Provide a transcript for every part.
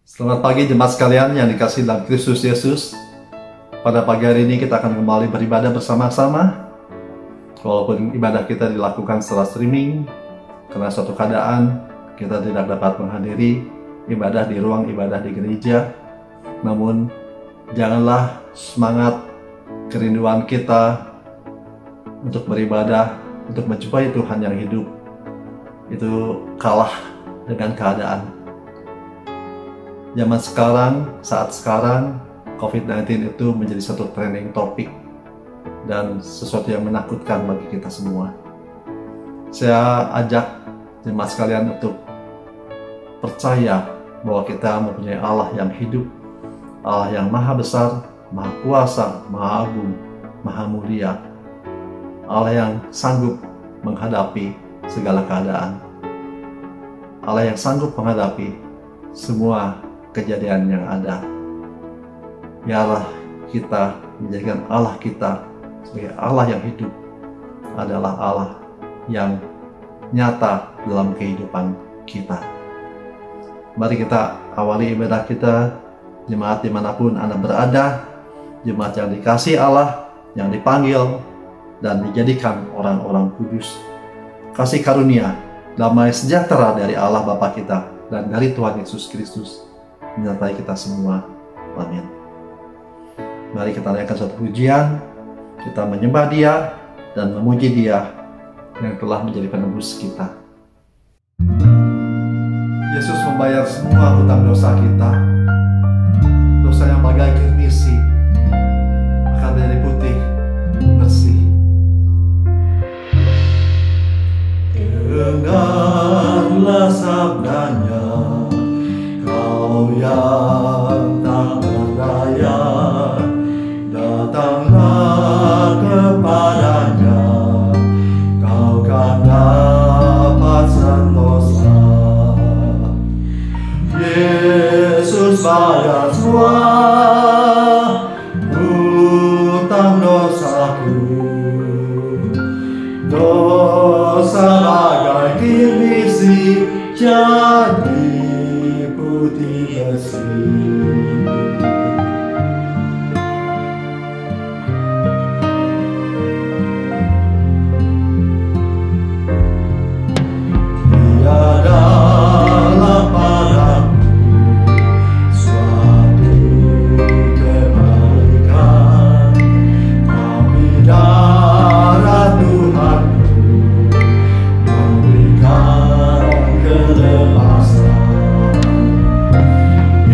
Selamat pagi jemaat sekalian yang dikasihi dalam Kristus Yesus. Pada pagi hari ini kita akan kembali beribadah bersama-sama. Walaupun ibadah kita dilakukan secara streaming, karena suatu keadaan kita tidak dapat menghadiri ibadah di ruang ibadah di gereja. Namun janganlah semangat kerinduan kita untuk beribadah, untuk menjumpai Tuhan yang hidup itu kalah dengan keadaan. Zaman sekarang, saat sekarang, COVID-19 itu menjadi satu trending topik dan sesuatu yang menakutkan bagi kita semua. Saya ajak jemaat sekalian untuk percaya bahwa kita mempunyai Allah yang hidup, Allah yang maha besar, maha kuasa, maha agung, maha mulia, Allah yang sanggup menghadapi segala keadaan, Allah yang sanggup menghadapi semua kejadian yang ada. Biarlah kita menjadikan Allah kita sebagai Allah yang hidup, adalah Allah yang nyata dalam kehidupan kita. Mari kita awali ibadah kita, jemaat dimanapun Anda berada, jemaat yang dikasihi Allah, yang dipanggil dan dijadikan orang-orang kudus. Kasih karunia, damai sejahtera dari Allah Bapa kita dan dari Tuhan Yesus Kristus menyertai kita semua. Amin. Mari kita naikkan suatu pujian, kita menyembah Dia dan memuji Dia yang telah menjadi penebus kita. Yesus membayar semua hutang dosa kita. Dosa yang bagai kirmisi akan menjadi putih bersih. Dengarlah sabdanya, Kau yang tak berdaya, datanglah kepadanya, Kau kan dapat sentosa. Yesus bayar semua hutang dosaku, dosa bagai kirmisi jadi putih bersih. Tiadalah padaku suatu kebaikan, tapi darah Tuhanku memberikan kebebasan.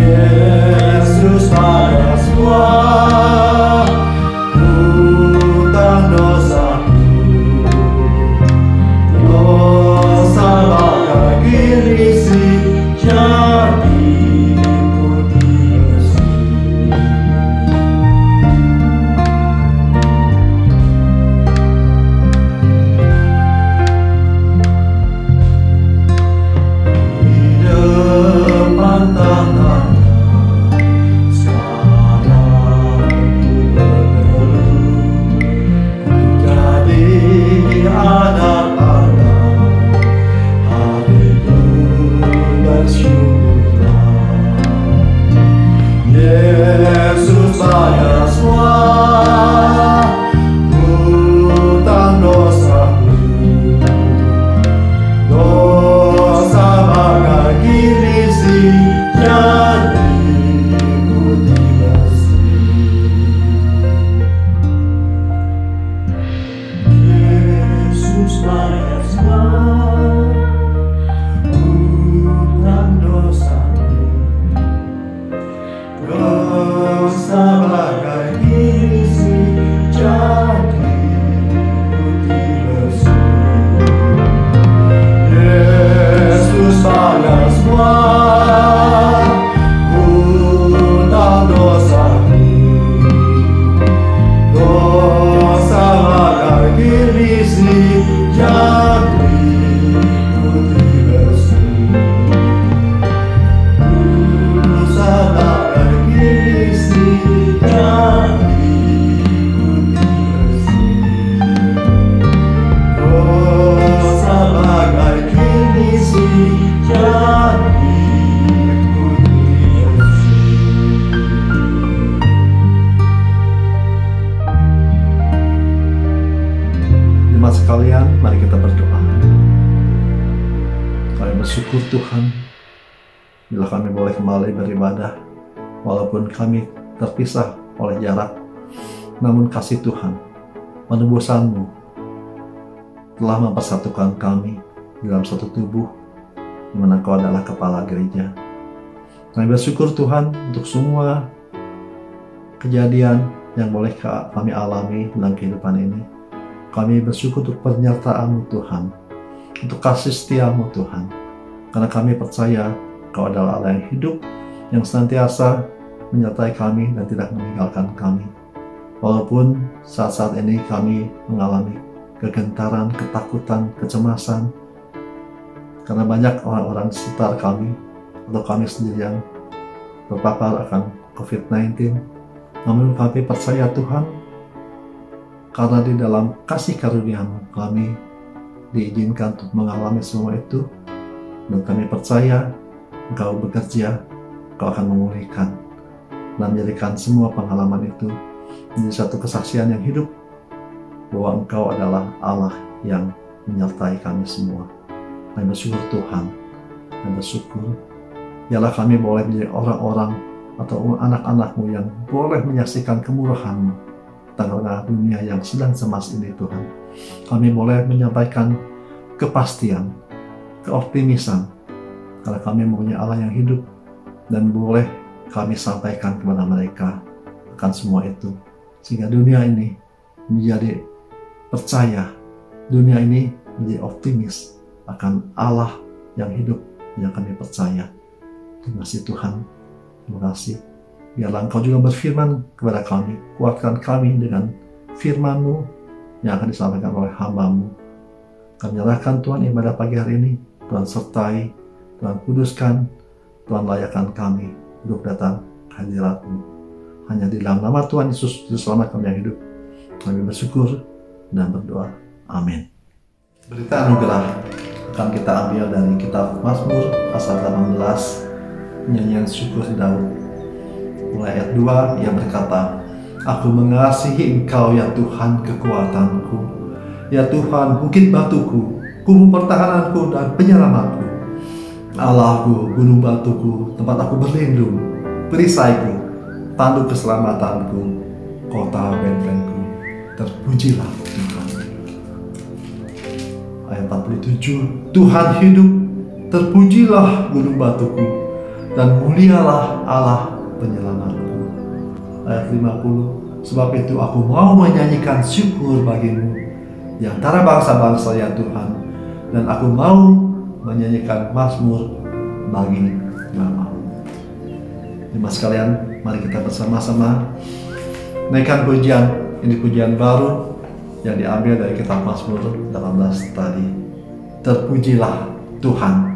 Yesus bayar semua hutang dosaku, dosa bagai kirmisi jadi putih bersih. Di depan tangannya sekarang ku berteduh, ku jadi anak Allah, hatiku bersyukurlah. Yesus bayar semua hutang dosaku, dosa bagai kirmisi jadi putih bersih. Yesus bayar semua hutang dosaku, dosa bagai sekalian, mari kita berdoa. Kami bersyukur Tuhan, bila kami boleh kembali beribadah, walaupun kami terpisah oleh jarak, namun kasih Tuhan, penebusan-Mu telah mempersatukan kami dalam satu tubuh, di mana Kau adalah kepala gereja. Kami bersyukur Tuhan untuk semua kejadian yang boleh kami alami dalam kehidupan ini. Kami bersyukur untuk penyertaan-Mu Tuhan, untuk kasih setia-Mu Tuhan, karena kami percaya Kau adalah Allah yang hidup, yang senantiasa menyertai kami dan tidak meninggalkan kami. Walaupun saat-saat ini kami mengalami kegentaran, ketakutan, kecemasan, karena banyak orang-orang sekitar kami atau kami sendiri yang terpapar akan COVID-19. Namun kami percaya Tuhan, karena di dalam kasih karunia-Mu kami diizinkan untuk mengalami semua itu, dan kami percaya Engkau bekerja, Engkau akan memulihkan dan menjadikan semua pengalaman itu menjadi satu kesaksian yang hidup bahwa Engkau adalah Allah yang menyertai kami semua. Kami bersyukur Tuhan, dan bersyukur biarlah kami boleh menjadi orang-orang atau anak-anak-Mu yang boleh menyaksikan kemurahan-Mu tengah dunia yang sedang cemas ini Tuhan. Kami boleh menyampaikan kepastian, keoptimisan, karena kami mempunyai Allah yang hidup, dan boleh kami sampaikan kepada mereka akan semua itu, sehingga dunia ini menjadi percaya, dunia ini menjadi optimis akan Allah yang hidup yang kami percaya. Terima kasih Tuhan, terima kasih. Biarlah Engkau juga berfirman kepada kami, kuatkan kami dengan firman-Mu yang akan disampaikan oleh hamba-Mu. Kami menyerahkan Tuhan ibadah pagi hari ini, Tuhan sertai, Tuhan kuduskan, Tuhan layakkan kami untuk datang ke hadirat-Mu. Hanya di dalam nama Tuhan Yesus, Juru Selamat kami yang hidup, kami bersyukur dan berdoa. Amin. Berita anugerah akan kita ambil dari kitab Mazmur pasal 18, nyanyian syukur Daud. Mulai ayat 2, ia berkata, Aku mengasihi Engkau ya Tuhan kekuatanku, ya Tuhan bukit batuku, kubu pertahananku dan penyelamatku, Allahku, gunung batuku, tempat aku berlindung, perisaiku, tanduk keselamatanku, kota bentengku, terpujilah Tuhan. Ayat 47, Tuhan hidup, terpujilah gunung batuku, dan mulialah Allah penyelamatku. Ayat 50, sebab itu aku mau menyanyikan syukur bagimu di antara bangsa-bangsa ya Tuhan, dan aku mau menyanyikan mazmur bagi nama-Mu. Jemaat sekalian, mari kita bersama-sama naikkan pujian, ini pujian baru yang diambil dari kitab Mazmur 18 tadi. Terpujilah Tuhan.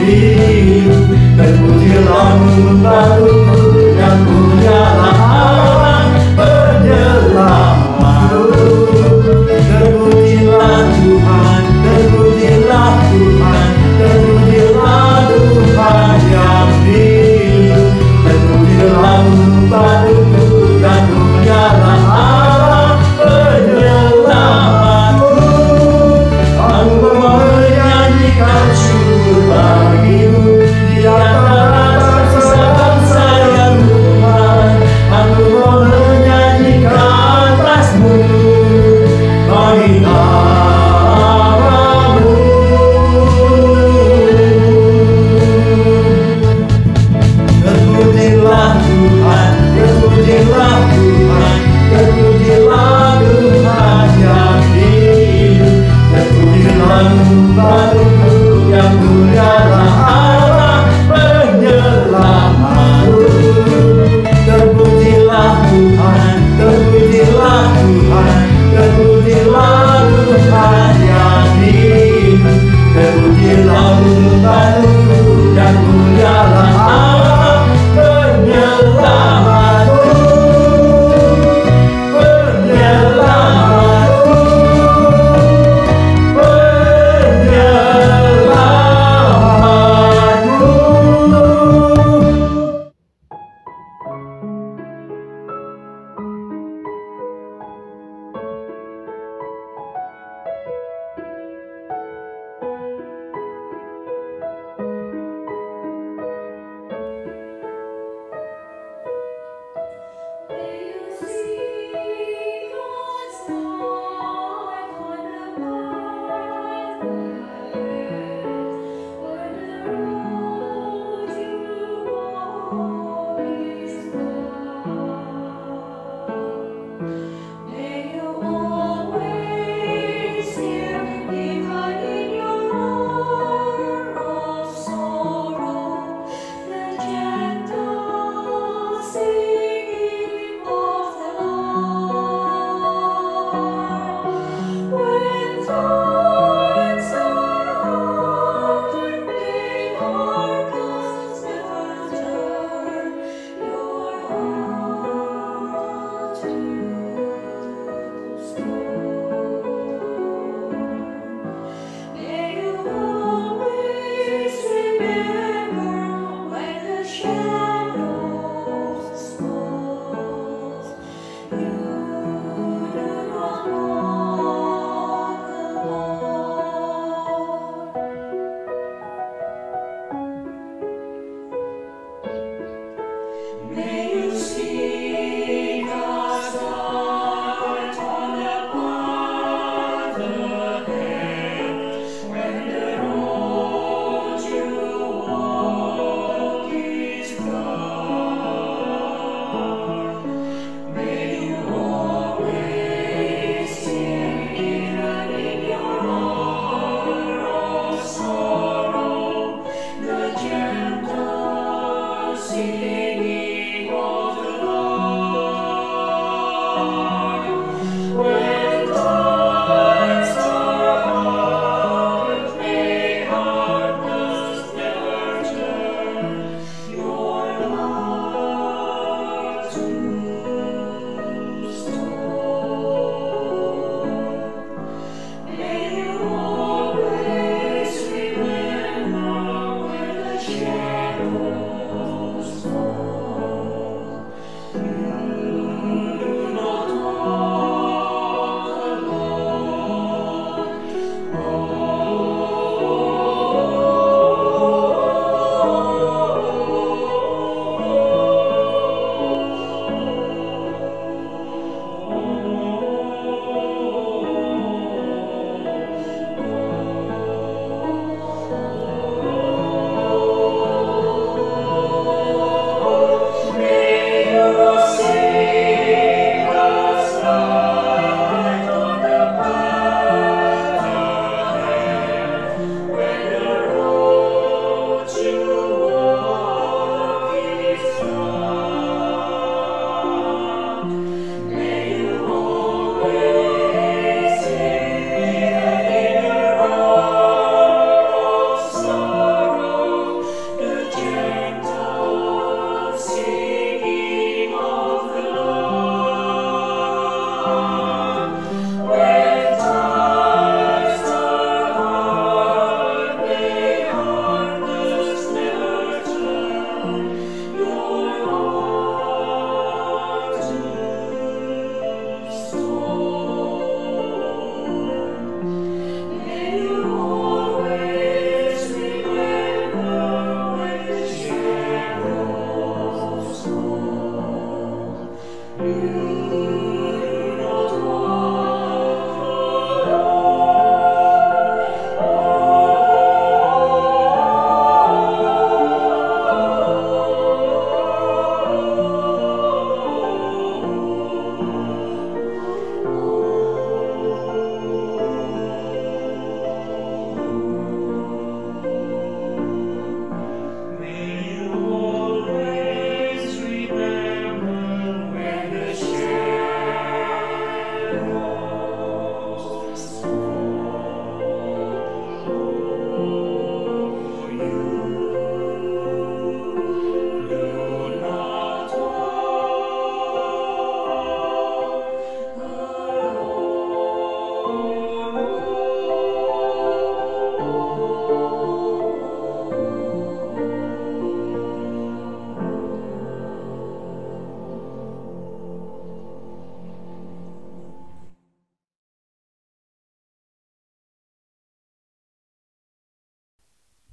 hidup. Terpujilah Tuhan baruku dan mulialah Allah penyelamatku. Terpujilah Tuhan, terpujilah Tuhan, terpujilah Tuhan yang hidup. Terpujilah Tuhan baruku dan mulialah Allah penyelamatku. Aku menyanyikan syukur bagimu di antara bangsa-bangsa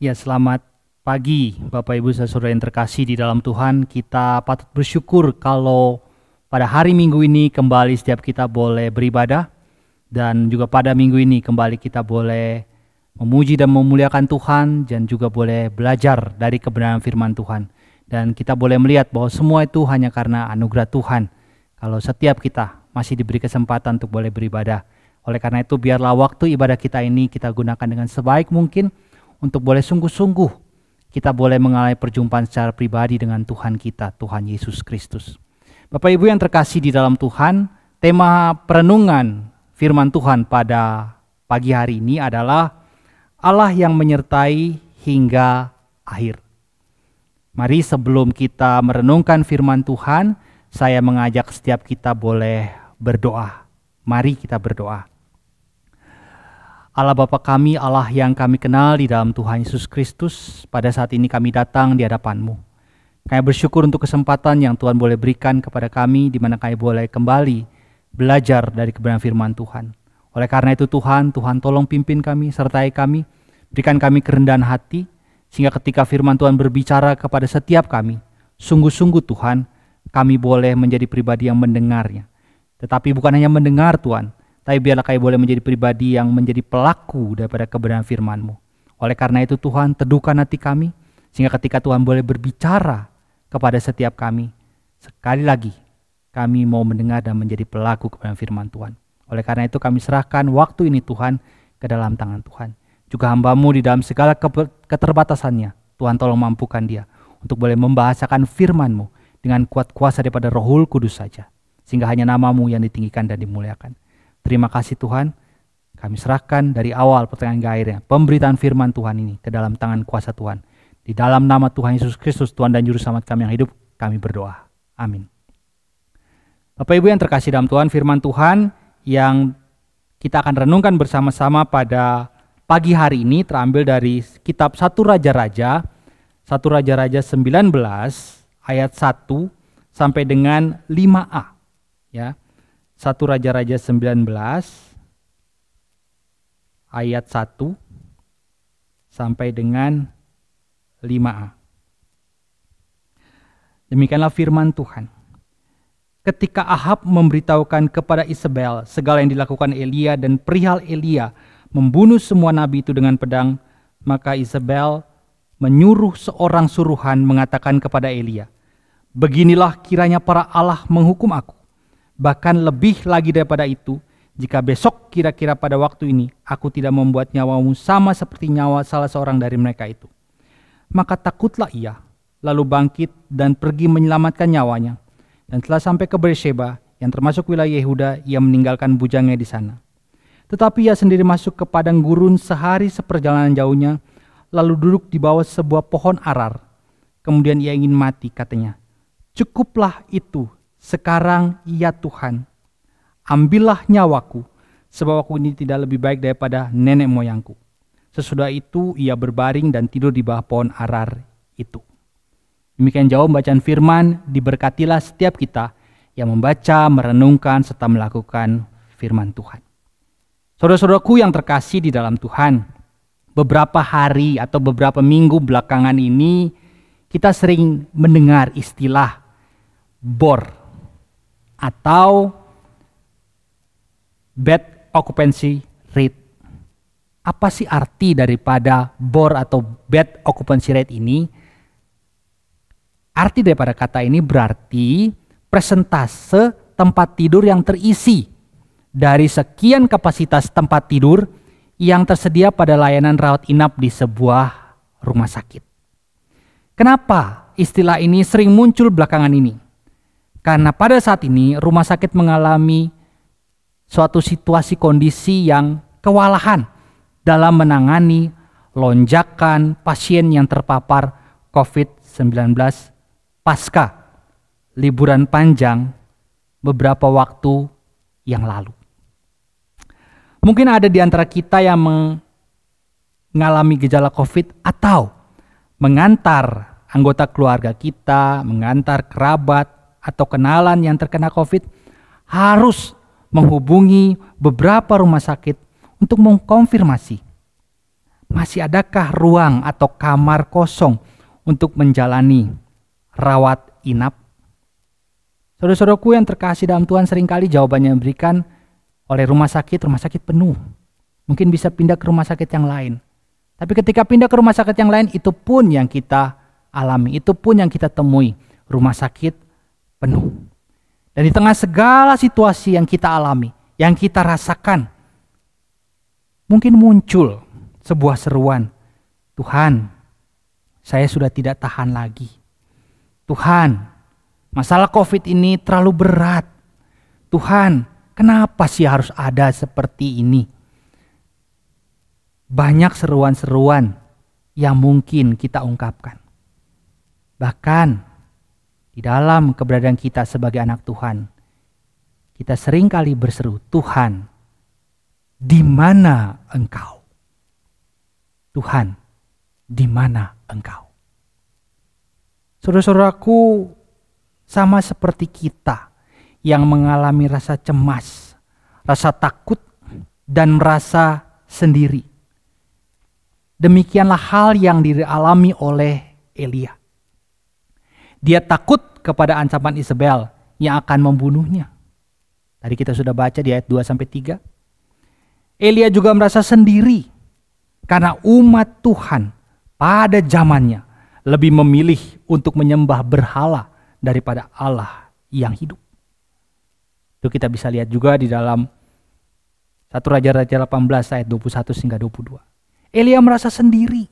Ya, selamat pagi Bapak Ibu Saudara yang terkasih di dalam Tuhan. Kita patut bersyukur kalau pada hari Minggu ini kembali setiap kita boleh beribadah, dan juga pada minggu ini kembali kita boleh memuji dan memuliakan Tuhan, dan juga boleh belajar dari kebenaran firman Tuhan. Dan kita boleh melihat bahwa semua itu hanya karena anugerah Tuhan kalau setiap kita masih diberi kesempatan untuk boleh beribadah. Oleh karena itu, biarlah waktu ibadah kita ini kita gunakan dengan sebaik mungkin untuk boleh sungguh-sungguh kita boleh mengalami perjumpaan secara pribadi dengan Tuhan kita, Tuhan Yesus Kristus. Bapak Ibu yang terkasih di dalam Tuhan, tema perenungan firman Tuhan pada pagi hari ini adalah Allah yang menyertai hingga akhir. Mari sebelum kita merenungkan firman Tuhan, saya mengajak setiap kita boleh berdoa. Mari kita berdoa. Allah Bapa kami, Allah yang kami kenal di dalam Tuhan Yesus Kristus, pada saat ini kami datang di hadapan-Mu. Kami bersyukur untuk kesempatan yang Tuhan boleh berikan kepada kami, di mana kami boleh kembali belajar dari kebenaran firman Tuhan. Oleh karena itu Tuhan tolong pimpin kami, sertai kami, berikan kami kerendahan hati, sehingga ketika firman Tuhan berbicara kepada setiap kami, sungguh-sungguh Tuhan, kami boleh menjadi pribadi yang mendengarnya. Tetapi bukan hanya mendengar Tuhan, tapi biarlah kami boleh menjadi pribadi yang menjadi pelaku daripada kebenaran firman-Mu. Oleh karena itu Tuhan, teduhkan hati kami, sehingga ketika Tuhan boleh berbicara kepada setiap kami, sekali lagi kami mau mendengar dan menjadi pelaku kebenaran firman Tuhan. Oleh karena itu kami serahkan waktu ini Tuhan ke dalam tangan Tuhan. Juga hamba-Mu di dalam segala keterbatasannya, Tuhan tolong mampukan dia untuk boleh membahasakan firman-Mu dengan kuat kuasa daripada Roh Kudus saja, sehingga hanya nama-Mu yang ditinggikan dan dimuliakan. Terima kasih Tuhan, kami serahkan dari awal pertengahan hingga akhirnya pemberitaan firman Tuhan ini ke dalam tangan kuasa Tuhan. Di dalam nama Tuhan Yesus Kristus, Tuhan dan Juru Selamat kami yang hidup, kami berdoa. Amin. Bapak Ibu yang terkasih dalam Tuhan, firman Tuhan yang kita akan renungkan bersama-sama pada pagi hari ini terambil dari kitab 1 Raja-Raja 19 ayat 1 sampai dengan 5a. Ya. 1 Raja-Raja 19 ayat 1 sampai dengan 5a. Demikianlah firman Tuhan. Ketika Ahab memberitahukan kepada Isabel segala yang dilakukan Elia dan perihal Elia membunuh semua nabi itu dengan pedang, maka Isabel menyuruh seorang suruhan mengatakan kepada Elia, "Beginilah kiranya para Allah menghukum aku. Bahkan lebih lagi daripada itu, jika besok kira-kira pada waktu ini aku tidak membuat nyawamu sama seperti nyawa salah seorang dari mereka itu." Maka takutlah ia, lalu bangkit dan pergi menyelamatkan nyawanya. Dan setelah sampai ke Beersheba, yang termasuk wilayah Yehuda, ia meninggalkan bujangnya di sana. Tetapi ia sendiri masuk ke padang gurun sehari seperjalanan jauhnya, lalu duduk di bawah sebuah pohon arar. Kemudian ia ingin mati, katanya, "Cukuplah itu. Sekarang ya Tuhan, ambillah nyawaku, sebab aku ini tidak lebih baik daripada nenek moyangku." Sesudah itu ia berbaring dan tidur di bawah pohon arar itu. Demikian jauh bacaan firman, diberkatilah setiap kita yang membaca, merenungkan, serta melakukan firman Tuhan. Saudara-saudaraku yang terkasih di dalam Tuhan, beberapa hari atau beberapa minggu belakangan ini kita sering mendengar istilah BOR atau bed occupancy rate. Apa sih arti daripada BOR atau bed occupancy rate ini? Arti daripada kata ini berarti persentase tempat tidur yang terisi dari sekian kapasitas tempat tidur yang tersedia pada layanan rawat inap di sebuah rumah sakit. Kenapa istilah ini sering muncul belakangan ini? Karena pada saat ini rumah sakit mengalami suatu situasi kondisi yang kewalahan dalam menangani lonjakan pasien yang terpapar COVID-19 pasca liburan panjang beberapa waktu yang lalu. Mungkin ada di antara kita yang mengalami gejala COVID atau mengantar anggota keluarga kita, mengantar kerabat, atau kenalan yang terkena COVID harus menghubungi beberapa rumah sakit untuk mengkonfirmasi Masih adakah ruang atau kamar kosong untuk menjalani rawat inap? Saudara-saudaraku yang terkasih dalam Tuhan, seringkali jawabannya diberikan oleh rumah sakit penuh. Mungkin bisa pindah ke rumah sakit yang lain. Tapi ketika pindah ke rumah sakit yang lain, itu pun yang kita alami, itu pun yang kita temui, rumah sakit penuh. Dan di tengah segala situasi yang kita alami, yang kita rasakan, mungkin muncul sebuah seruan, Tuhan, saya sudah tidak tahan lagi. Tuhan, masalah COVID ini terlalu berat. Tuhan, kenapa sih harus ada seperti ini? Banyak seruan-seruan yang mungkin kita ungkapkan. Bahkan di dalam keberadaan kita sebagai anak Tuhan, kita seringkali berseru, Tuhan, di mana Engkau? Tuhan, di mana Engkau? Saudara-saudaraku, sama seperti kita yang mengalami rasa cemas, rasa takut, dan merasa sendiri. Demikianlah hal yang dialami oleh Elia. Dia takut kepada ancaman Isabel yang akan membunuhnya. Tadi kita sudah baca di ayat 2-3. Elia juga merasa sendiri karena umat Tuhan pada zamannya lebih memilih untuk menyembah berhala daripada Allah yang hidup. Itu kita bisa lihat juga di dalam 1 Raja-Raja 18 ayat 21-22. Elia merasa sendiri.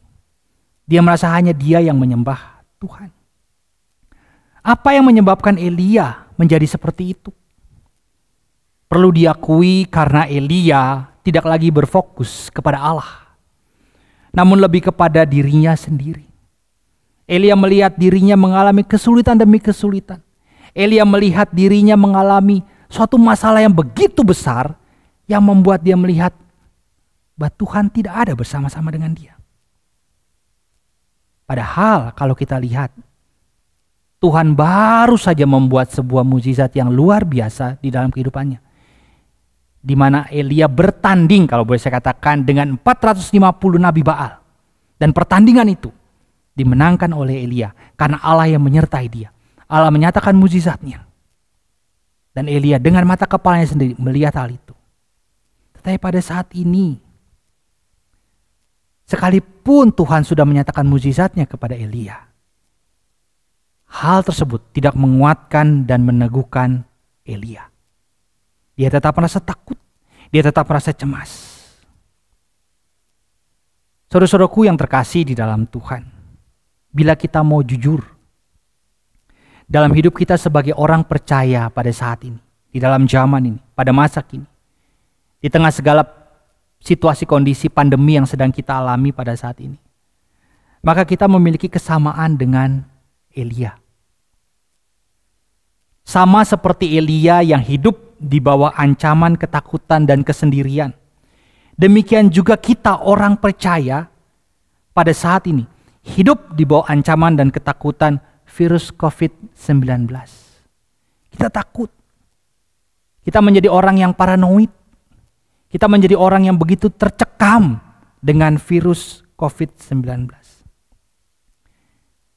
Dia merasa hanya dia yang menyembah Tuhan. Apa yang menyebabkan Elia menjadi seperti itu? Perlu diakui karena Elia tidak lagi berfokus kepada Allah, namun lebih kepada dirinya sendiri. Elia melihat dirinya mengalami kesulitan demi kesulitan. Elia melihat dirinya mengalami suatu masalah yang begitu besar yang membuat dia melihat bahwa Tuhan tidak ada bersama-sama dengan dia. Padahal kalau kita lihat, Tuhan baru saja membuat sebuah mukjizat yang luar biasa di dalam kehidupannya. Di mana Elia bertanding, kalau boleh saya katakan, dengan 450 nabi Baal. Dan pertandingan itu dimenangkan oleh Elia karena Allah yang menyertai dia. Allah menyatakan mukjizatnya. Dan Elia dengan mata kepalanya sendiri melihat hal itu. Tetapi pada saat ini, sekalipun Tuhan sudah menyatakan mukjizatnya kepada Elia, hal tersebut tidak menguatkan dan meneguhkan Elia. Dia tetap merasa takut, dia tetap merasa cemas. Saudara-saudaraku yang terkasih di dalam Tuhan, bila kita mau jujur dalam hidup kita sebagai orang percaya pada saat ini, di dalam zaman ini, pada masa kini, di tengah segala situasi kondisi pandemi yang sedang kita alami pada saat ini, maka kita memiliki kesamaan dengan Elia. Sama seperti Elia yang hidup di bawah ancaman ketakutan dan kesendirian, demikian juga kita orang percaya pada saat ini hidup di bawah ancaman dan ketakutan virus COVID-19. Kita takut. Kita menjadi orang yang paranoid. Kita menjadi orang yang begitu tercekam dengan virus COVID-19.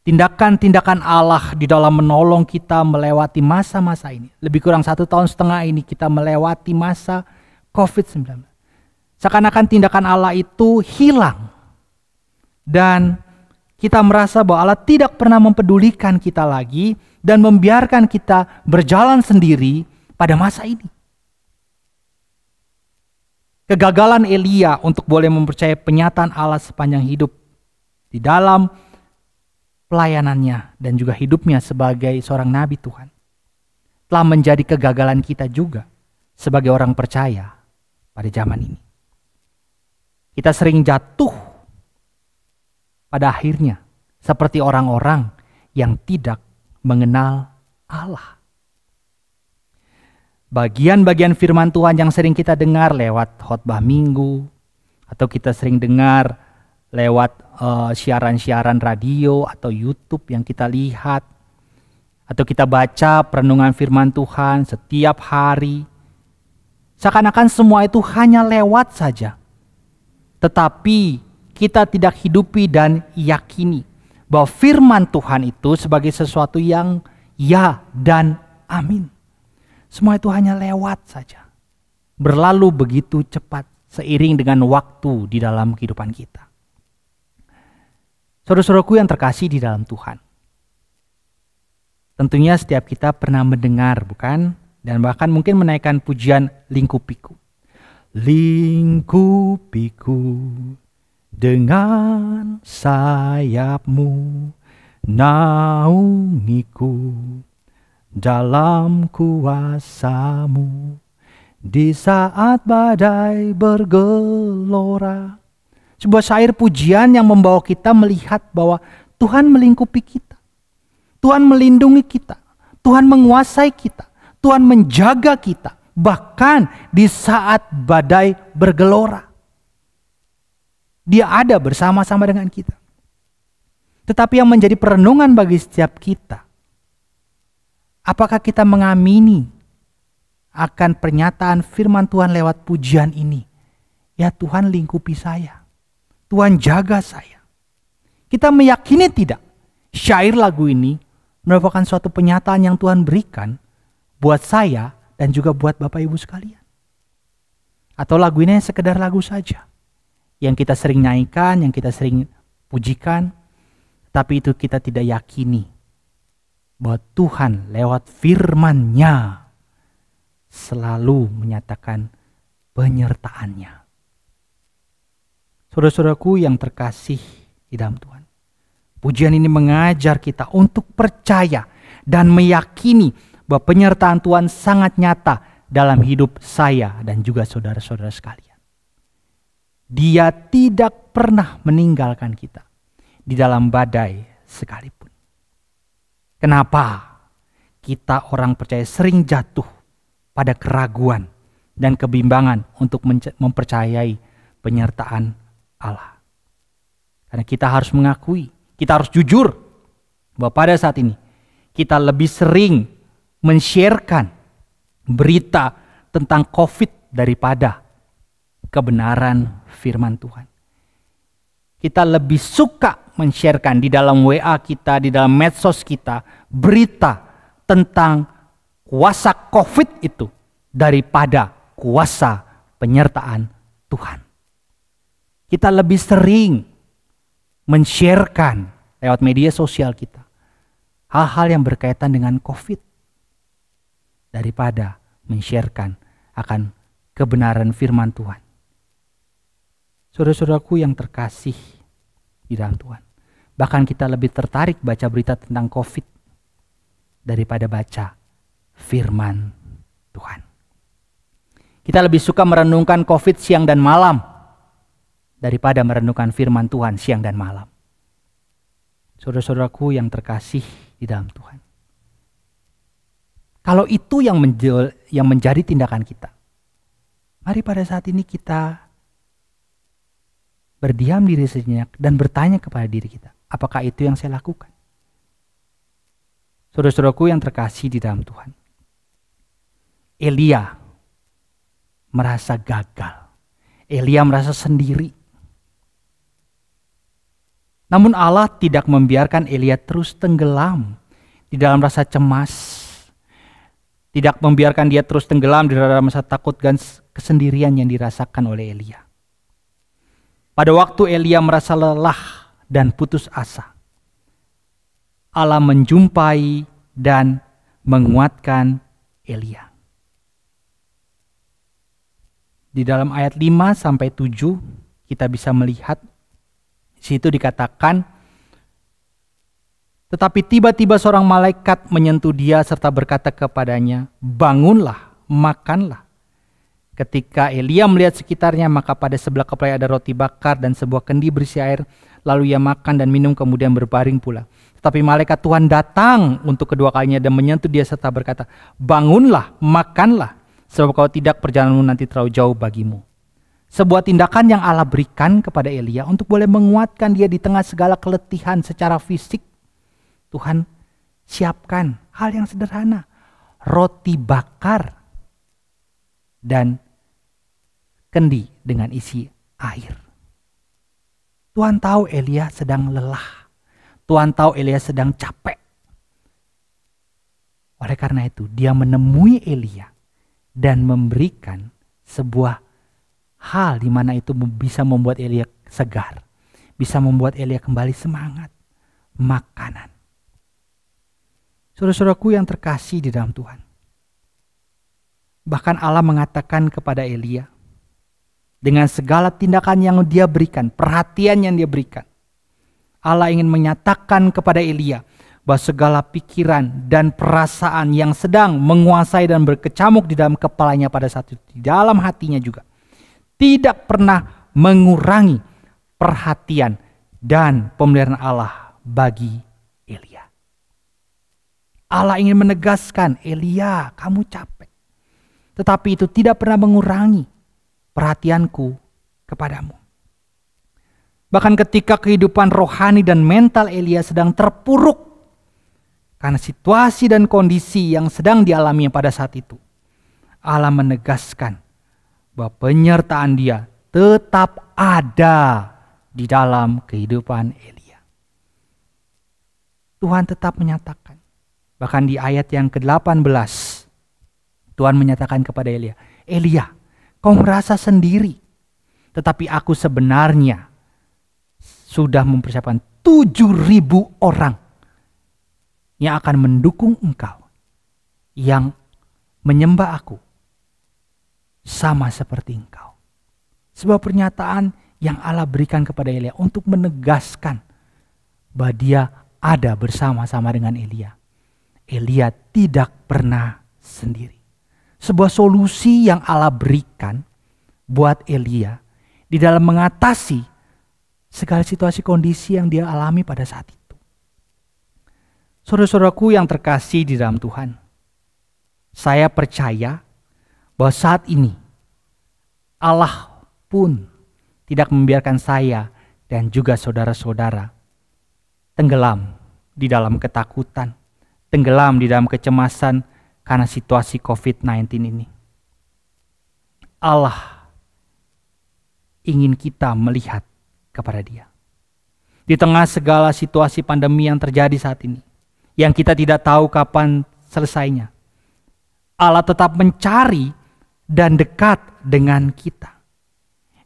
Tindakan-tindakan Allah di dalam menolong kita melewati masa-masa ini. Lebih kurang 1,5 tahun ini kita melewati masa COVID-19. Seakan-akan tindakan Allah itu hilang. Dan kita merasa bahwa Allah tidak pernah mempedulikan kita lagi dan membiarkan kita berjalan sendiri pada masa ini. Kegagalan Elia untuk boleh mempercayai penyataan Allah sepanjang hidup di dalam pelayanannya dan juga hidupnya sebagai seorang nabi Tuhan telah menjadi kegagalan kita juga sebagai orang percaya pada zaman ini. Kita sering jatuh pada akhirnya seperti orang-orang yang tidak mengenal Allah. Bagian-bagian firman Tuhan yang sering kita dengar lewat khotbah minggu, atau kita sering dengar lewat siaran-siaran radio atau YouTube yang kita lihat, atau kita baca perenungan firman Tuhan setiap hari, seakan-akan semua itu hanya lewat saja. Tetapi kita tidak hidupi dan yakini bahwa firman Tuhan itu sebagai sesuatu yang ya dan amin. Semua itu hanya lewat saja, berlalu begitu cepat seiring dengan waktu di dalam kehidupan kita. Saudara-saudaraku yang terkasih di dalam Tuhan, tentunya setiap kita pernah mendengar, bukan? Dan bahkan mungkin menaikkan pujian lingkupiku. Lingkupiku dengan sayapmu, naungiku dalam kuasamu, di saat badai bergelora. Sebuah syair pujian yang membawa kita melihat bahwa Tuhan melingkupi kita, Tuhan melindungi kita, Tuhan menguasai kita, Tuhan menjaga kita, bahkan di saat badai bergelora. Dia ada bersama-sama dengan kita. Tetapi yang menjadi perenungan bagi setiap kita, apakah kita mengamini akan pernyataan firman Tuhan lewat pujian ini? Ya, Tuhan lingkupi saya, Tuhan jaga saya. Kita meyakini tidak? Syair lagu ini merupakan suatu penyataan yang Tuhan berikan buat saya dan juga buat Bapak Ibu sekalian. Atau lagu ini sekedar lagu saja, yang kita sering nyanyikan, yang kita sering pujikan, tapi itu kita tidak yakini bahwa Tuhan lewat firman-Nya selalu menyatakan penyertaan-Nya. Saudara-saudaraku yang terkasih di dalam Tuhan, pujian ini mengajar kita untuk percaya dan meyakini bahwa penyertaan Tuhan sangat nyata dalam hidup saya dan juga saudara-saudara sekalian. Dia tidak pernah meninggalkan kita di dalam badai sekalipun. Kenapa kita orang percaya sering jatuh pada keraguan dan kebimbangan untuk mempercayai penyertaan Allah? Karena kita harus mengakui, kita harus jujur bahwa pada saat ini kita lebih sering men-sharekan berita tentang COVID daripada kebenaran firman Tuhan. Kita lebih suka men-sharekan di dalam WA kita, di dalam medsos kita, berita tentang kuasa COVID itu daripada kuasa penyertaan Tuhan. Kita lebih sering men-sharekan lewat media sosial kita hal-hal yang berkaitan dengan COVID daripada men-sharekan akan kebenaran firman Tuhan. Saudara-saudaraku yang terkasih di dalam Tuhan, bahkan kita lebih tertarik baca berita tentang COVID daripada baca firman Tuhan. Kita lebih suka merenungkan COVID siang dan malam daripada merenungkan firman Tuhan siang dan malam. Saudara-saudaraku yang terkasih di dalam Tuhan, kalau itu yang menjadi tindakan kita, mari pada saat ini kita berdiam diri sejenak dan bertanya kepada diri kita, apakah itu yang saya lakukan? Saudara-saudaraku yang terkasih di dalam Tuhan, Elia merasa gagal, Elia merasa sendiri. Namun Allah tidak membiarkan Elia terus tenggelam di dalam rasa cemas, tidak membiarkan dia terus tenggelam di dalam rasa takut dan kesendirian yang dirasakan oleh Elia. Pada waktu Elia merasa lelah dan putus asa, Allah menjumpai dan menguatkan Elia. Di dalam ayat 5-7 kita bisa melihat, di situ dikatakan, tetapi tiba-tiba seorang malaikat menyentuh dia serta berkata kepadanya, bangunlah, makanlah. Ketika Elia melihat sekitarnya, maka pada sebelah kepalanya ada roti bakar dan sebuah kendi berisi air. Lalu ia makan dan minum, kemudian berbaring pula. Tetapi malaikat Tuhan datang untuk kedua kalinya dan menyentuh dia serta berkata, bangunlah, makanlah, sebab kalau tidak perjalananmu nanti terlalu jauh bagimu. Sebuah tindakan yang Allah berikan kepada Elia untuk boleh menguatkan dia di tengah segala keletihan secara fisik. Tuhan siapkan hal yang sederhana, roti bakar dan kendi dengan isi air. Tuhan tahu Elia sedang lelah. Tuhan tahu Elia sedang capek. Oleh karena itu, dia menemui Elia dan memberikan sebuah hal di mana itu bisa membuat Elia segar. Bisa membuat Elia kembali semangat. Makanan. Saudara-saudaraku yang terkasih di dalam Tuhan. Bahkan Allah mengatakan kepada Elia, dengan segala tindakan yang dia berikan, perhatian yang dia berikan, Allah ingin menyatakan kepada Elia bahwa segala pikiran dan perasaan yang sedang menguasai dan berkecamuk di dalam kepalanya pada saat itu, di dalam hatinya juga, tidak pernah mengurangi perhatian dan pemeliharaan Allah bagi Elia. Allah ingin menegaskan, Elia, kamu capek. Tetapi itu tidak pernah mengurangi perhatianku kepadamu. Bahkan ketika kehidupan rohani dan mental Elia sedang terpuruk karena situasi dan kondisi yang sedang dialami pada saat itu, Allah menegaskan bahwa penyertaan dia tetap ada di dalam kehidupan Elia. Tuhan tetap menyatakan, bahkan di ayat yang ke-18, Tuhan menyatakan kepada Elia, Elia, kau merasa sendiri, tetapi aku sebenarnya sudah mempersiapkan 7.000 orang yang akan mendukung engkau, yang menyembah aku sama seperti engkau. Sebuah pernyataan yang Allah berikan kepada Elia untuk menegaskan bahwa dia ada bersama-sama dengan Elia. Elia tidak pernah sendiri. Sebuah solusi yang Allah berikan buat Elia di dalam mengatasi segala situasi kondisi yang dia alami pada saat itu. Saudara-saudaraku yang terkasih di dalam Tuhan, saya percaya bahwa saat ini Allah pun tidak membiarkan saya dan juga saudara-saudara tenggelam di dalam ketakutan, tenggelam di dalam kecemasan karena situasi COVID-19 ini. Allah ingin kita melihat kepada Dia. Di tengah segala situasi pandemi yang terjadi saat ini, yang kita tidak tahu kapan selesainya, Allah tetap mencari dan dekat dengan kita.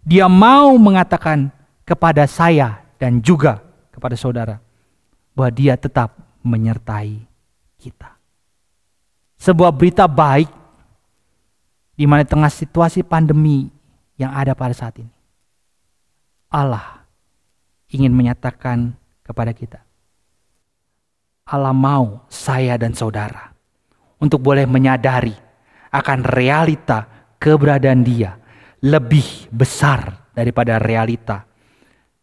Dia mau mengatakan kepada saya dan juga kepada saudara bahwa Dia tetap menyertai kita. Sebuah berita baik di mana tengah situasi pandemi yang ada pada saat ini, Allah ingin menyatakan kepada kita, Allah mau saya dan saudara untuk boleh menyadari akan realita keberadaan Dia lebih besar daripada realita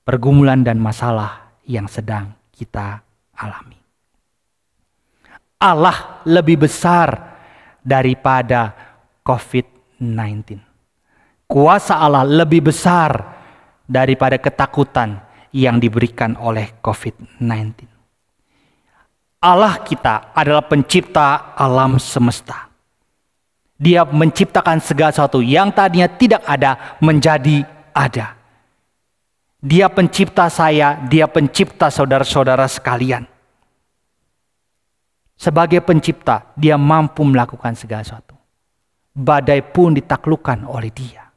pergumulan dan masalah yang sedang kita alami. Allah lebih besar daripada COVID-19. Kuasa Allah lebih besar daripada ketakutan yang diberikan oleh COVID-19. Allah kita adalah pencipta alam semesta. Dia menciptakan segala sesuatu yang tadinya tidak ada menjadi ada. Dia pencipta saya, Dia pencipta saudara-saudara sekalian. Sebagai pencipta, Dia mampu melakukan segala sesuatu. Badai pun ditaklukkan oleh Dia.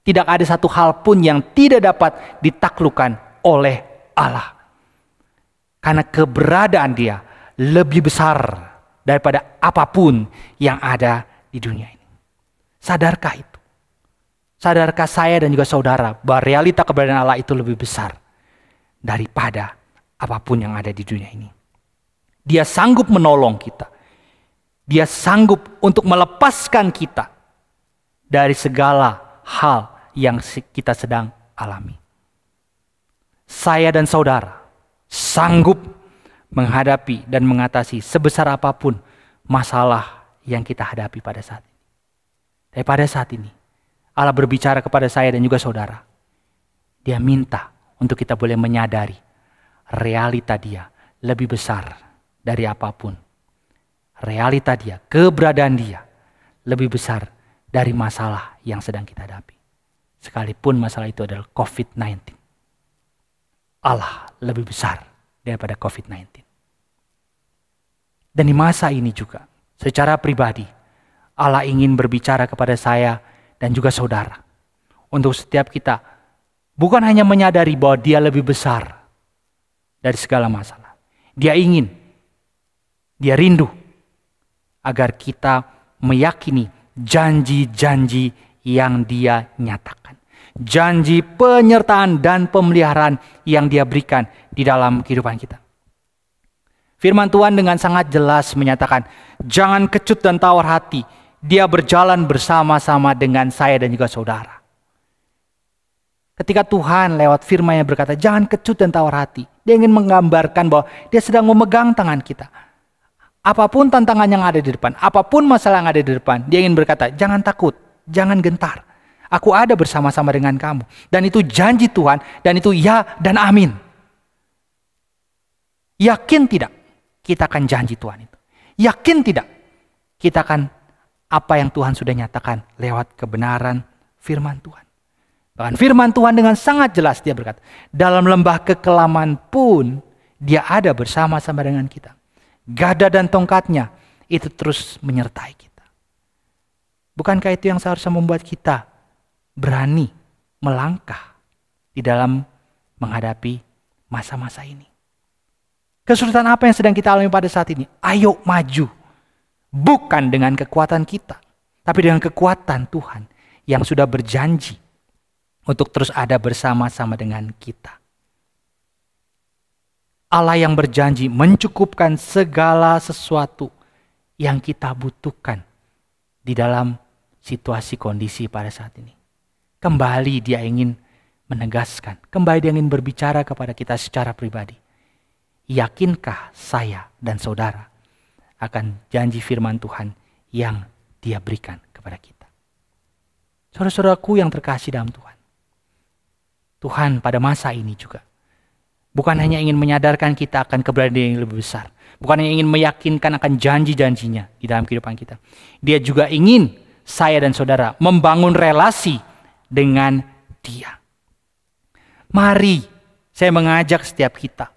Tidak ada satu hal pun yang tidak dapat ditaklukkan oleh Allah. Karena keberadaan Dia lebih besar daripada apapun yang ada di dunia ini. Sadarkah itu? Sadarkah saya dan juga saudara bahwa realita keberadaan Allah itu lebih besar daripada apapun yang ada di dunia ini? Dia sanggup menolong kita. Dia sanggup untuk melepaskan kita dari segala hal yang kita sedang alami. Saya dan saudara sanggup menghadapi dan mengatasi sebesar apapun masalah yang kita hadapi pada saat ini. Daripada saat ini, Allah berbicara kepada saya dan juga saudara. Dia minta untuk kita boleh menyadari realita Dia lebih besar dari apapun. Realita Dia, keberadaan Dia lebih besar dari masalah yang sedang kita hadapi. Sekalipun masalah itu adalah COVID-19. Allah lebih besar daripada COVID-19. Dan di masa ini juga, secara pribadi, Allah ingin berbicara kepada saya dan juga saudara. Untuk setiap kita, bukan hanya menyadari bahwa Dia lebih besar dari segala masalah. Dia ingin, Dia rindu agar kita meyakini janji-janji yang Dia nyatakan. Janji penyertaan dan pemeliharaan yang Dia berikan di dalam kehidupan kita. Firman Tuhan dengan sangat jelas menyatakan, jangan kecut dan tawar hati. Dia berjalan bersama-sama dengan saya dan juga saudara. Ketika Tuhan lewat firman-Nya berkata, jangan kecut dan tawar hati. Dia ingin menggambarkan bahwa Dia sedang memegang tangan kita. Apapun tantangan yang ada di depan, apapun masalah yang ada di depan, Dia ingin berkata, jangan takut, jangan gentar. Aku ada bersama-sama dengan kamu. Dan itu janji Tuhan, dan itu ya dan amin. Yakin tidak kita akan janji Tuhan itu? Yakin tidak kita akan apa yang Tuhan sudah nyatakan lewat kebenaran firman Tuhan? Bahkan firman Tuhan dengan sangat jelas Dia berkata, dalam lembah kekelaman pun Dia ada bersama-sama dengan kita. Gada dan tongkatnya itu terus menyertai kita. Bukankah itu yang seharusnya membuat kita berani melangkah di dalam menghadapi masa-masa ini? Kesulitan apa yang sedang kita alami pada saat ini? Ayo maju. Bukan dengan kekuatan kita, tapi dengan kekuatan Tuhan yang sudah berjanji untuk terus ada bersama-sama dengan kita. Allah yang berjanji mencukupkan segala sesuatu yang kita butuhkan di dalam situasi kondisi pada saat ini. Kembali Dia ingin menegaskan, kembali Dia ingin berbicara kepada kita secara pribadi. Yakinkah saya dan saudara akan janji firman Tuhan yang Dia berikan kepada kita? Saudara-saudaraku yang terkasih dalam Tuhan. Tuhan pada masa ini juga bukan hanya ingin menyadarkan kita akan keberadaan yang lebih besar. Bukan hanya ingin meyakinkan akan janji-janjinya di dalam kehidupan kita. Dia juga ingin saya dan saudara membangun relasi dengan Dia. Mari saya mengajak setiap kita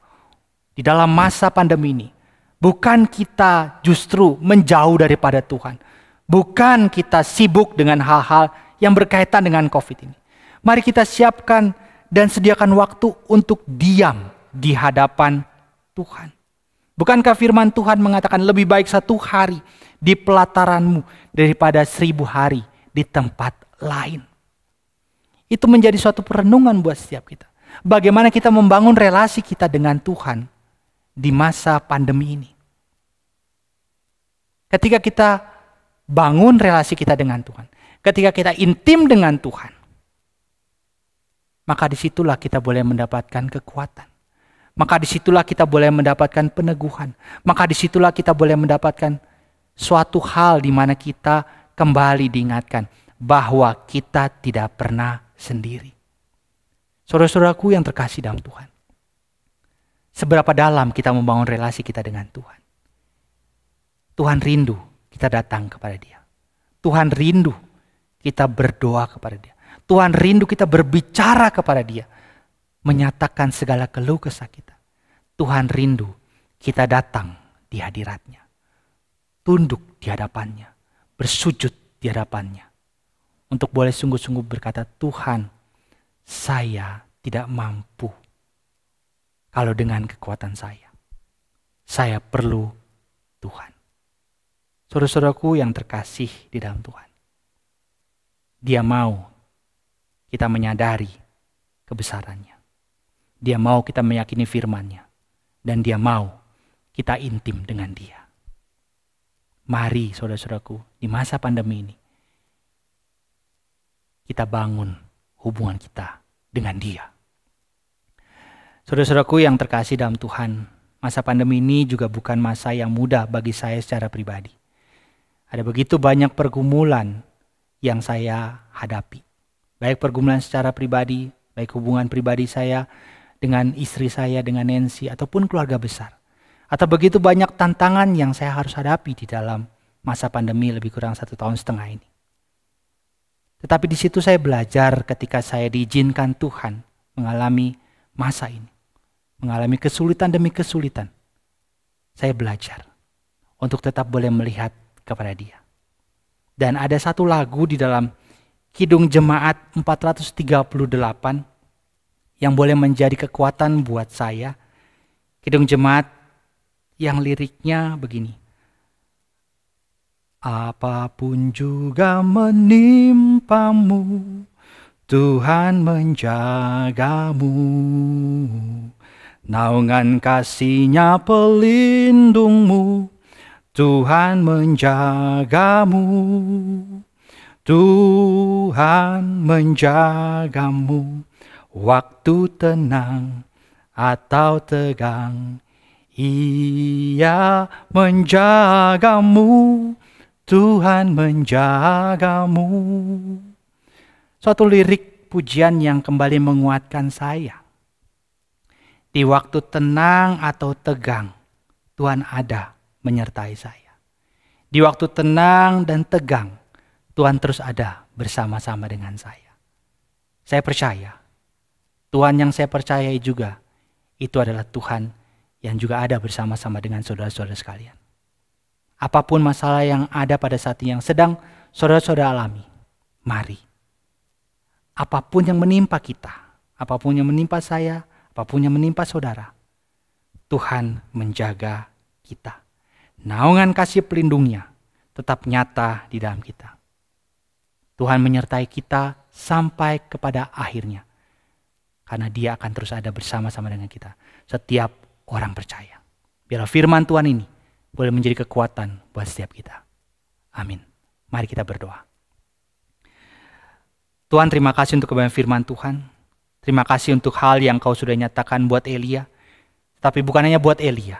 di dalam masa pandemi ini, bukan kita justru menjauh daripada Tuhan. Bukan kita sibuk dengan hal-hal yang berkaitan dengan COVID ini. Mari kita siapkan dan sediakan waktu untuk diam di hadapan Tuhan. Bukankah firman Tuhan mengatakan lebih baik 1 hari di pelataranmu daripada 1000 hari di tempat lain. Itu menjadi suatu perenungan buat setiap kita. Bagaimana kita membangun relasi kita dengan Tuhan di masa pandemi ini. Ketika kita bangun relasi kita dengan Tuhan, ketika kita intim dengan Tuhan, maka disitulah kita boleh mendapatkan kekuatan. Maka disitulah kita boleh mendapatkan peneguhan. Maka disitulah kita boleh mendapatkan suatu hal di mana kita kembali diingatkan bahwa kita tidak pernah sendiri. Saudara-saudaraku yang terkasih dalam Tuhan. Seberapa dalam kita membangun relasi kita dengan Tuhan. Tuhan rindu kita datang kepada Dia. Tuhan rindu kita berdoa kepada Dia. Tuhan rindu kita berbicara kepada Dia. Menyatakan segala keluh kesah kita. Tuhan rindu kita datang di hadirat-Nya. Tunduk di hadapan-Nya. Bersujud di hadapan-Nya. Untuk boleh sungguh-sungguh berkata, Tuhan, saya tidak mampu. Kalau dengan kekuatan saya perlu Tuhan. Saudara-saudaraku yang terkasih di dalam Tuhan. Dia mau kita menyadari kebesarannya. Dia mau kita meyakini firman-Nya. Dan Dia mau kita intim dengan Dia. Mari saudara-saudaraku di masa pandemi ini. Kita bangun hubungan kita dengan Dia. Saudara-saudaraku yang terkasih dalam Tuhan, masa pandemi ini juga bukan masa yang mudah bagi saya secara pribadi. Ada begitu banyak pergumulan yang saya hadapi. Baik pergumulan secara pribadi, baik hubungan pribadi saya dengan istri saya, dengan Nancy, ataupun keluarga besar. Atau begitu banyak tantangan yang saya harus hadapi di dalam masa pandemi lebih kurang 1,5 tahun ini. Tetapi di situ saya belajar ketika saya diizinkan Tuhan mengalami masa ini. mengalami kesulitan demi kesulitan, saya belajar untuk tetap boleh melihat kepada Dia. Dan ada satu lagu di dalam Kidung Jemaat 438 yang boleh menjadi kekuatan buat saya. Kidung Jemaat yang liriknya begini. Apapun juga menimpamu, Tuhan menjagamu. Naungan kasih-Nya pelindungmu, Tuhan menjagamu. Tuhan menjagamu, waktu tenang atau tegang, Ia menjagamu. Tuhan menjagamu. Suatu lirik pujian yang kembali menguatkan saya. Di waktu tenang atau tegang, Tuhan ada menyertai saya. Di waktu tenang dan tegang, Tuhan terus ada bersama-sama dengan saya. Saya percaya, Tuhan yang saya percayai juga, itu adalah Tuhan yang juga ada bersama-sama dengan saudara-saudara sekalian. Apapun masalah yang ada pada saat ini yang sedang saudara-saudara alami, mari. Apapun yang menimpa kita, apapun yang menimpa saya, apapun yang menimpa saudara, Tuhan menjaga kita. Naungan kasih pelindungnya tetap nyata di dalam kita. Tuhan menyertai kita sampai kepada akhirnya. Karena Dia akan terus ada bersama-sama dengan kita. Setiap orang percaya. Biarlah firman Tuhan ini boleh menjadi kekuatan buat setiap kita. Amin. Mari kita berdoa. Tuhan, terima kasih untuk kebenaran firman Tuhan. Terima kasih untuk hal yang Kau sudah nyatakan buat Elia. Tapi bukan hanya buat Elia.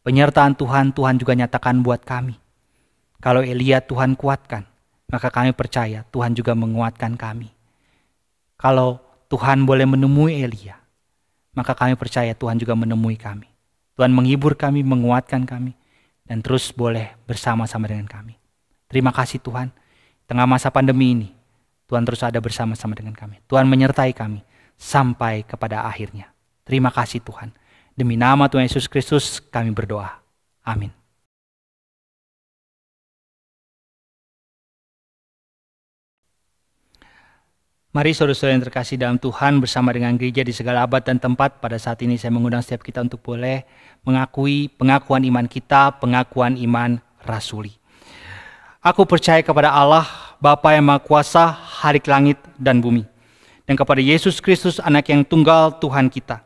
Penyertaan Tuhan, Tuhan juga nyatakan buat kami. Kalau Elia Tuhan kuatkan, maka kami percaya Tuhan juga menguatkan kami. Kalau Tuhan boleh menemui Elia, maka kami percaya Tuhan juga menemui kami. Tuhan menghibur kami, menguatkan kami, dan terus boleh bersama-sama dengan kami. Terima kasih Tuhan, tengah masa pandemi ini, Tuhan terus ada bersama-sama dengan kami. Tuhan menyertai kami sampai kepada akhirnya. Terima kasih Tuhan. Demi nama Tuhan Yesus Kristus kami berdoa. Amin. Mari saudara-saudara yang terkasih dalam Tuhan, bersama dengan gereja di segala abad dan tempat, pada saat ini saya mengundang setiap kita untuk boleh mengakui pengakuan iman kita, pengakuan iman rasuli. Aku percaya kepada Allah, Bapa yang Maha Kuasa, Harik langit dan bumi, dan kepada Yesus Kristus, Anak yang tunggal Tuhan kita,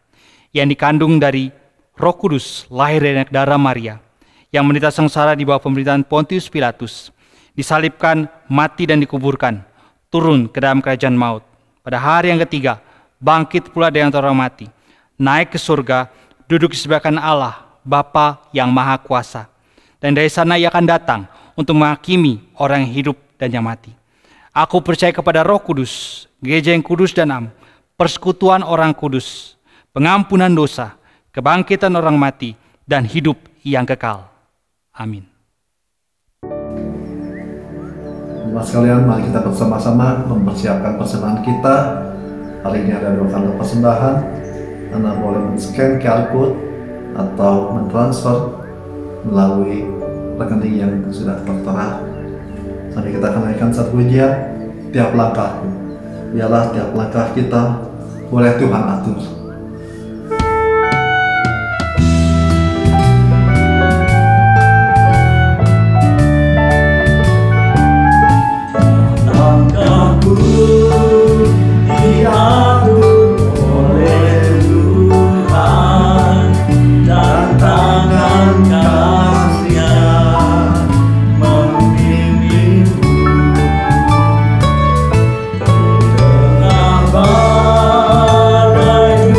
yang dikandung dari Roh Kudus, lahir dari anak darah Maria, yang menderita sengsara di bawah pemerintahan Pontius Pilatus, disalibkan, mati dan dikuburkan, turun ke dalam kerajaan maut. Pada hari yang ketiga, bangkit pula dari antara orang mati, naik ke surga, duduk di sebelah kanan Allah, Bapa yang Maha Kuasa. Dan dari sana Ia akan datang untuk menghakimi orang yang hidup dan yang mati. Aku percaya kepada Roh Kudus, gereja yang kudus dan am, persekutuan orang kudus, pengampunan dosa, kebangkitan orang mati, dan hidup yang kekal. Amin. Jemaat sekalian, mari kita bersama-sama mempersiapkan persembahan kita. Hari ini ada 2 kali persembahan. Anda boleh men-scan QR code atau mentransfer melalui rekening yang sudah tertera. Sampai kita akan naikkan satu pujian, tiap langkahku. Biarlah tiap langkah kita boleh Tuhan atur. Badai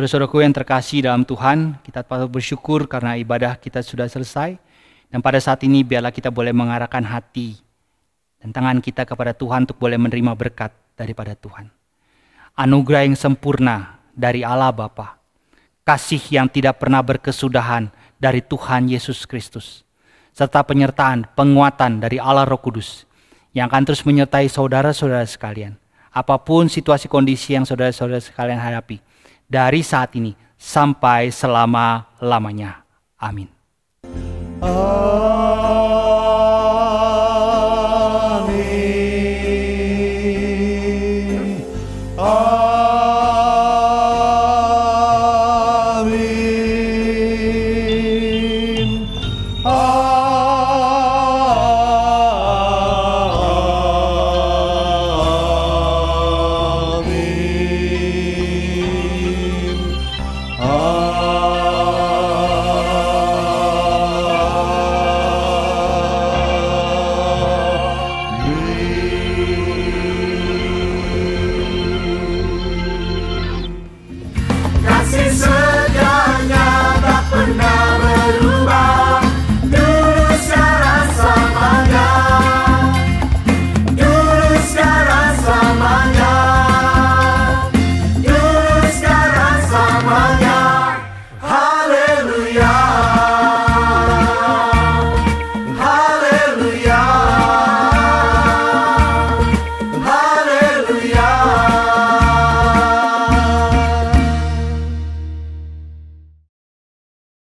Saudara-saudaraku yang terkasih dalam Tuhan, kita patut bersyukur karena ibadah kita sudah selesai. Dan pada saat ini biarlah kita boleh mengarahkan hati dan tangan kita kepada Tuhan untuk boleh menerima berkat daripada Tuhan. Anugerah yang sempurna dari Allah Bapa, kasih yang tidak pernah berkesudahan dari Tuhan Yesus Kristus, serta penyertaan, penguatan dari Allah Roh Kudus yang akan terus menyertai saudara-saudara sekalian. Apapun situasi kondisi yang saudara-saudara sekalian hadapi, dari saat ini sampai selama-lamanya. Amin.